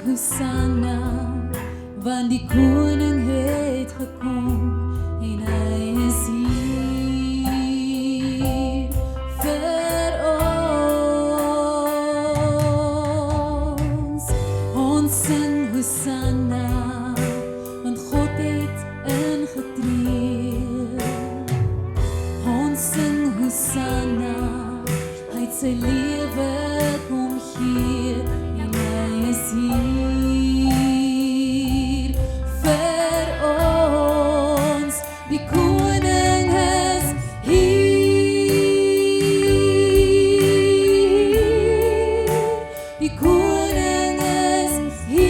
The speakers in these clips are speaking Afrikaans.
Hosanna, want die koning het gekom en hy is hier vir ons. Ons sing Hosanna, want God het ingetree. Ons sing Hosanna, hy het sy lewe kom gee en hy is hier vir ons. Die koning is hier. Die koning is hier.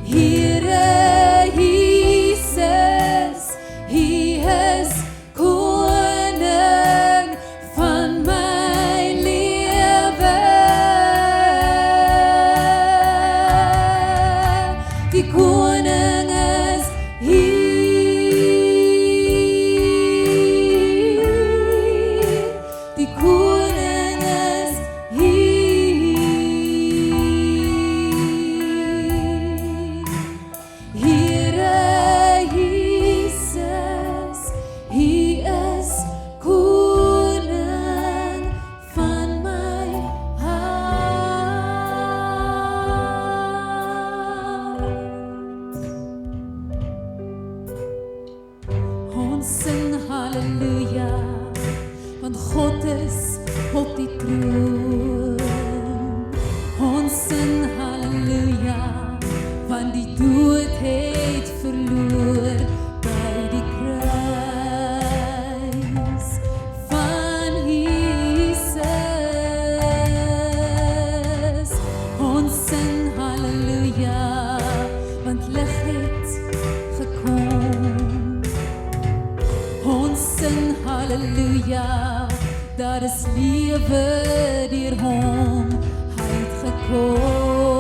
Here Jesus, hy is koning van my lewe. Die koning is hier. Die koning is hier. Here Jesus, hy is koning van my hart. Ons sing halleluja, want God is op die troon. Ons sing halleluja, want die dood het verloor by die kruis van Jesus. Ons sing halleluja, want lig het gekom. Ons sing halleluja, daar is lewe deur hom, hy het gekom.